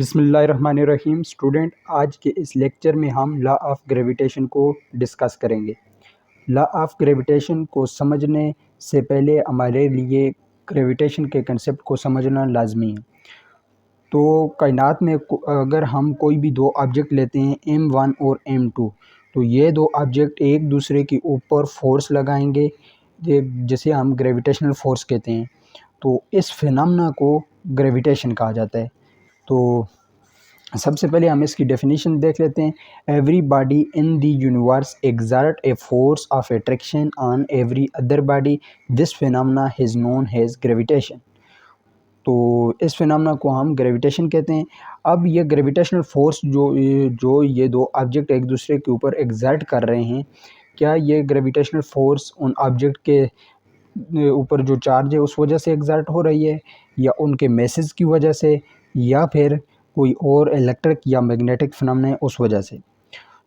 बिस्मिल्लाहिर्रहमानिर्रहीम। स्टूडेंट, आज के इस लेक्चर में हम लॉ ऑफ ग्रेविटेशन को डिस्कस करेंगे। लॉ ऑफ ग्रेविटेशन को समझने से पहले हमारे लिए ग्रेविटेशन के कंसेप्ट को समझना लाजमी है। तो कायनात में अगर हम कोई भी दो ऑब्जेक्ट लेते हैं M1 और M2, तो ये दो ऑब्जेक्ट एक दूसरे के ऊपर फोर्स लगाएंगे, जिसे हम ग्रेविटेशनल फोर्स कहते हैं। तो इस फिनोमेना को ग्रेविटेशन कहा जाता है। तो सबसे पहले हम इसकी डेफिनेशन देख लेते हैं। Everybody in the universe exert a force of attraction on every other body, this phenomena is known as gravitation. तो इस फिनोमेना को हम ग्रेविटेशन कहते हैं। अब ये ग्रेविटेशनल फोर्स जो ये दो ऑब्जेक्ट एक दूसरे के ऊपर एक्सर्ट कर रहे हैं, क्या ये ग्रेविटेशनल फोर्स उन ऑब्जेक्ट के ऊपर जो चार्ज है उस वजह से एक्सर्ट हो रही है, या उनके मैसेज की वजह से, या फिर कोई और इलेक्ट्रिक या मैग्नेटिक फिनोमेना है उस वजह से।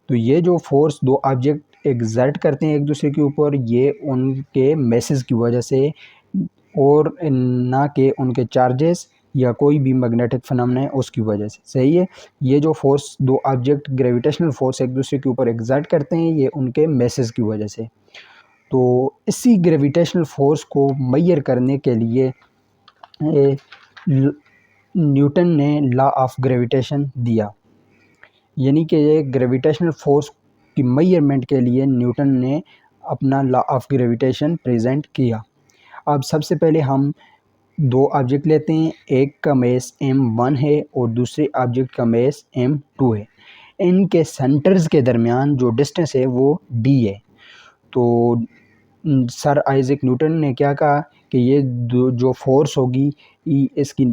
तो ये जो फोर्स दो ऑब्जेक्ट एक्सर्ट करते हैं एक दूसरे के ऊपर, ये उनके मैसेज की वजह से और ना कि उनके चार्जेस या कोई भी मैग्नेटिक फिनोमेना है उसकी वजह से। सही है। ये जो फोर्स दो ऑब्जेक्ट ग्रेविटेशनल फोर्स एक दूसरे के ऊपर एक्सर्ट करते हैं, ये उनके मैसेज की वजह से। तो इसी ग्रेविटेशनल फोर्स को मेजर करने के लिए न्यूटन ने लॉ ऑफ ग्रेविटेशन दिया। यानी कि ये ग्रेविटेशनल फोर्स की मेजरमेंट के लिए न्यूटन ने अपना लॉ ऑफ ग्रेविटेशन प्रेजेंट किया। अब सबसे पहले हम दो ऑब्जेक्ट लेते हैं, एक का मास M1 है और दूसरे ऑब्जेक्ट का मास M2 है। इनके सेंटर्स के दरमियान जो डिस्टेंस है वो D है। तो सर आइजैक न्यूटन ने क्या कहा कि ये जो फोर्स होगी, इसकी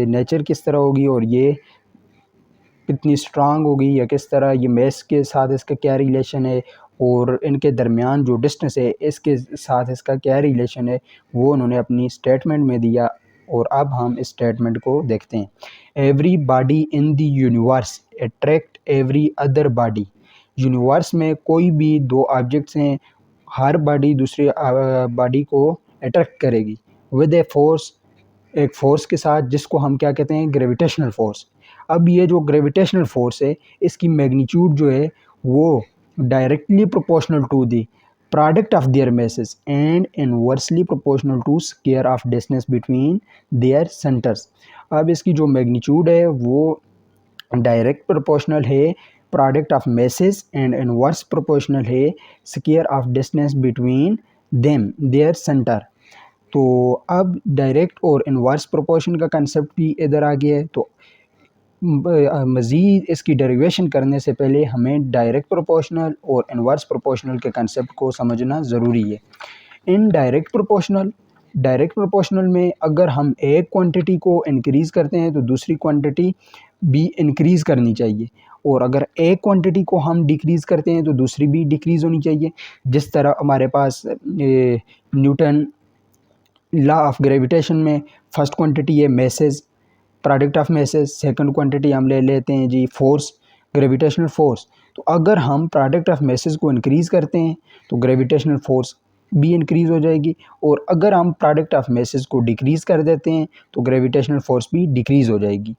नेचर किस तरह होगी और ये कितनी स्ट्रांग होगी, या किस तरह ये मास के साथ इसका क्या रिलेशन है, और इनके दरमियान जो डिस्टेंस है इसके साथ इसका क्या रिलेशन है, वो उन्होंने अपनी स्टेटमेंट में दिया। और अब हम इस स्टेटमेंट को देखते हैं। Everybody in the universe attract every other body. Universe में कोई भी दो ऑब्जेक्ट्स हैं, हर बॉडी दूसरी बॉडी को अट्रैक्ट करेगी विद ए फोर्स, एक फोर्स के साथ, जिसको हम क्या कहते हैं, ग्रेविटेशनल फोर्स। अब ये जो ग्रेविटेशनल फोर्स है, इसकी मैग्नीट्यूड जो है वो directly proportional to the product of their masses and inversely proportional to square of distance between their centres. अब इसकी जो मैग्नीट्यूड है वो डायरेक्ट प्रोपोर्शनल है product of masses and inverse proportional है square of distance between them their centre. तो अब direct और इनवर्स प्रोपोर्शन का कंसेप्ट भी इधर आ गया है। तो मज़ीद इसकी डेरिवेशन करने से पहले हमें डायरेक्ट प्रोपोर्शनल और इनवर्स प्रोपोर्शनल के कंसेप्ट को समझना ज़रूरी है। इन डायरेक्ट प्रोपोर्शनल में अगर हम एक क्वांटिटी को इंक्रीज़ करते हैं तो दूसरी क्वांटिटी भी इंक्रीज़ करनी चाहिए, और अगर एक क्वांटिटी को हम डिक्रीज़ करते हैं तो दूसरी भी डिक्रीज़ होनी चाहिए। जिस तरह हमारे पास न्यूटन लॉ ऑफ ग्रेविटेशन में फर्स्ट क्वांटिटी है message, product of message. Second quantity हम ले लेते हैं जी फोर्स, ग्रेविटेशनल फोर्स। तो अगर हम प्रोडक्ट ऑफ मैसेज को इंक्रीज़ करते हैं तो ग्रेविटेशनल फोर्स भी इंक्रीज़ हो जाएगी, और अगर हम प्रोडक्ट ऑफ मैसेज को डिक्रीज़ कर देते हैं तो ग्रेविटेशनल फोर्स भी डिक्रीज़ हो जाएगी।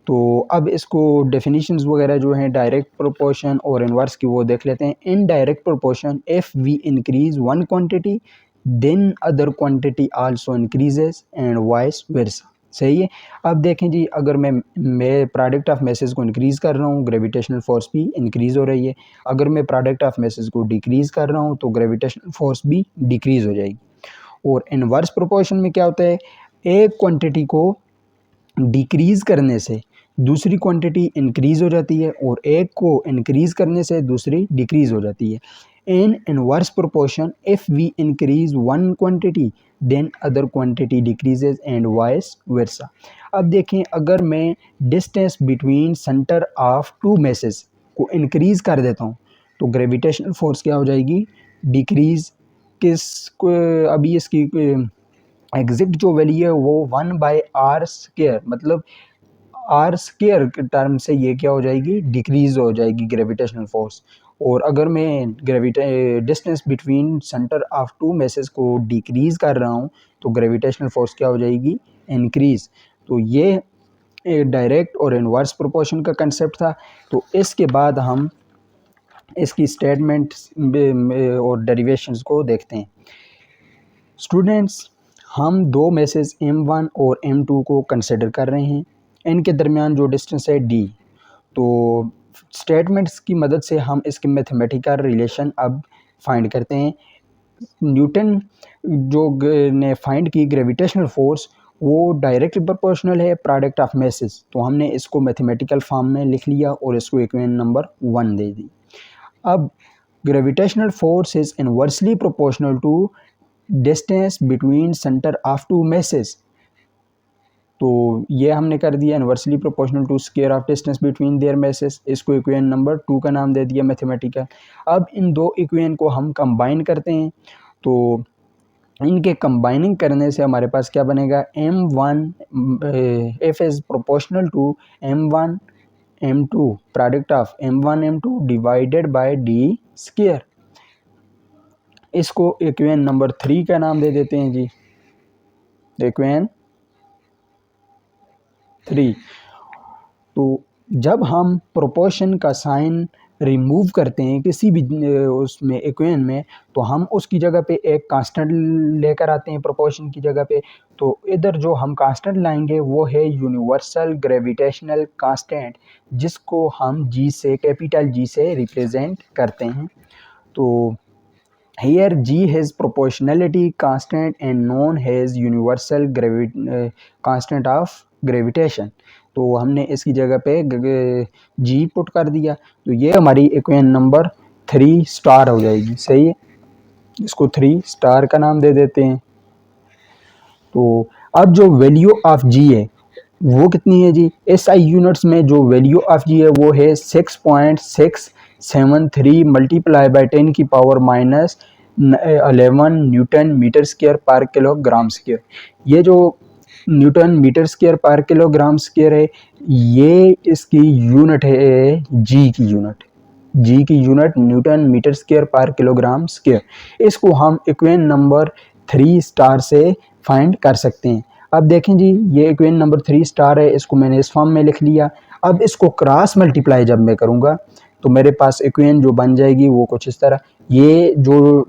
तो अब इसको डेफिनेशंस वगैरह जो हैं डायरेक्ट प्रोपोर्शन और इनवर्स की, वो देख लेते हैं। In direct proportion, if we increase one quantity then other quantity also increases and vice versa. सही है। अब देखें जी, अगर मैं प्रोडक्ट ऑफ मैसेज को इंक्रीज़ कर रहा हूँ, ग्रेविटेशनल फोर्स भी इंक्रीज़ हो रही है। अगर मैं प्रोडक्ट ऑफ मैसेज को डिक्रीज़ कर रहा हूँ तो ग्रेविटेशनल फोर्स भी डिक्रीज़ हो जाएगी। और इनवर्स प्रोपोर्शन में क्या होता है, एक क्वांटिटी को डिक्रीज़ करने से दूसरी क्वांटिटी इंक्रीज़ हो जाती है, और एक को इंक्रीज़ करने से दूसरी डिक्रीज़ हो जाती है। In inverse proportion, if we increase one quantity then other quantity decreases and vice versa. अब देखें, अगर मैं distance between centre of two masses को इंक्रीज़ कर देता हूँ तो ग्रेविटेशनल फोर्स क्या हो जाएगी, डिक्रीज़। अभी इसकी एग्जैक्ट जो वैल्यू है वो 1/r², मतलब r² के टर्म से ये क्या हो जाएगी, डिक्रीज़ हो जाएगी ग्रेविटेशनल फोर्स। और अगर मैं distance between centre of two masses को डिक्रीज़ कर रहा हूँ तो ग्रेविटेशनल फोर्स क्या हो जाएगी, इंक्रीज़। तो ये डायरेक्ट और इनवर्स प्रोपोर्शन का कंसेप्ट था। तो इसके बाद हम इसकी स्टेटमेंट्स और डेरिवेशंस को देखते हैं। स्टूडेंट्स, हम दो मैसेज M1 और M2 को कंसिडर कर रहे हैं। इनके दरमियान जो डिस्टेंस है D। तो स्टेटमेंट्स की मदद से हम इसके मैथमेटिकल रिलेशन अब फाइंड करते हैं। न्यूटन जो ने फाइंड की ग्रेविटेशनल फोर्स, वो डायरेक्टली प्रोपोर्शनल है प्रोडक्ट ऑफ मैसेज। तो हमने इसको मैथमेटिकल फॉर्म में लिख लिया और इसको इक्वेशन नंबर 1 दे दी। अब gravitational force is inversely proportional to distance between centre of two masses. तो ये हमने कर दिया inversely proportional to square of distance between their masses. इसको इक्वेशन नंबर 2 का नाम दे दिया मैथमेटिकल। अब इन दो इक्वेशन को हम कंबाइन करते हैं। तो इनके कंबाइनिंग करने से हमारे पास क्या बनेगा, M1 F is proportional to M1 M2 product of M1 M2 divided by D square. इसको इक्वेशन नंबर 3 का नाम दे देते हैं जी, इक्वेशन 3। तो जब हम प्रोपोर्शन का साइन रिमूव करते हैं किसी भी उसमें इक्वेशन में, तो हम उसकी जगह पे एक कांस्टेंट लेकर आते हैं प्रोपोर्शन की जगह पे। तो इधर जो हम कांस्टेंट लाएंगे वो है यूनिवर्सल ग्रेविटेशनल कांस्टेंट, जिसको हम G से, कैपिटल G से रिप्रेजेंट करते हैं। तो here G has proportionality constant and known as universal constant of gravitation। तो हमने इसकी जगह पे G पुट कर दिया। तो ये हमारी इक्वेशन नंबर 3 स्टार हो जाएगी। सही है, इसको 3 स्टार का नाम दे देते हैं। तो अब जो वैल्यू ऑफ G है वो कितनी है जी, SI यूनिट्स में जो वैल्यू ऑफ G है वो है 6.673 मल्टीप्लाई बाय 10 की power minus 11 newton metre square पर किलोग्राम स्क्वायर। ये जो न्यूटन मीटर स्क्वायर पर किलोग्राम स्क्वायर है, ये इसकी यूनिट है G की यूनिट। G की यूनिट न्यूटन मीटर स्क्वायर पर किलोग्राम स्क्वायर। इसको हम इक्वेशन नंबर 3 स्टार से फाइंड कर सकते हैं। अब देखें जी, ये इक्वेशन नंबर 3 स्टार है, इसको मैंने इस फॉर्म में लिख लिया। अब इसको क्रॉस मल्टीप्लाई जब मैं करूँगा तो मेरे पास इक्वेशन जो बन जाएगी वो कुछ इस तरह, ये जो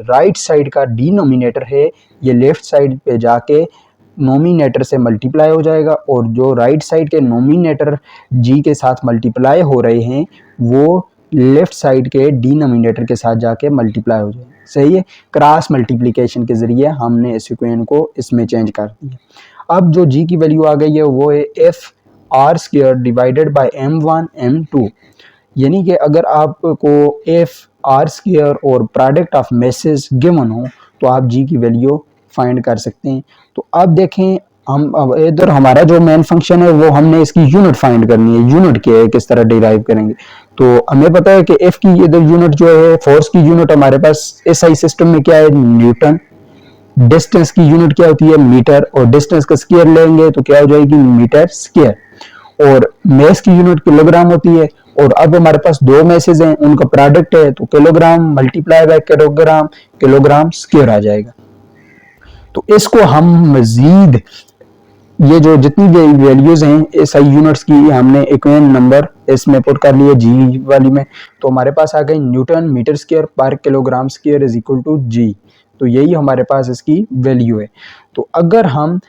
राइट साइड का डिनोमिनेटर है ये लेफ्ट साइड पे जाके नोमिनेटर से मल्टीप्लाई हो जाएगा, और जो राइट साइड के नोमिनेटर G के साथ मल्टीप्लाई हो रहे हैं वो लेफ्ट साइड के डिनोमिनेटर के साथ जाके मल्टीप्लाई हो जाएगा। सही है, क्रॉस मल्टीप्लिकेशन के ज़रिए हमने इस इक्वेशन को इसमें चेंज कर दिया। अब जो G की वैल्यू आ गई है वो है FR square divided by M1 M2। यानी कि अगर आपको FR स्क्वायर और प्रोडक्ट ऑफ मैसेज गिवन हो तो आप G की वैल्यू फाइंड कर सकते हैं। तो अब देखें, हम इधर हमारा जो मेन फंक्शन है वो हमने इसकी यूनिट फाइंड करनी है। यूनिट क्या है, किस तरह डिराइव करेंगे। तो हमें पता है कि F की इधर यूनिट जो है, फोर्स की यूनिट हमारे पास SI सिस्टम में क्या है, न्यूटन। डिस्टेंस की यूनिट क्या होती है, मीटर, और डिस्टेंस का स्क्वायर लेंगे तो क्या हो जाएगी, मीटर स्क्वायर। और मैस की यूनिट किलोग्राम होती है। और अब हमारे पास दो मैसेज हैं, उनका प्रोडक्ट है, तो kilogram multiply by kilogram, kilogram square आ जाएगा। तो इसको हम मजीद ये जो जितनी वैल्यूज हैं SI यूनिट्स की हमने इक्वेशन नंबर इसमें पुट कर लिए G वाली में। तो हमारे पास आ गई न्यूटन मीटर स्क्वायर पर kilogram square is equal to G। तो यही हमारे पास इसकी वैल्यू है। तो अगर हम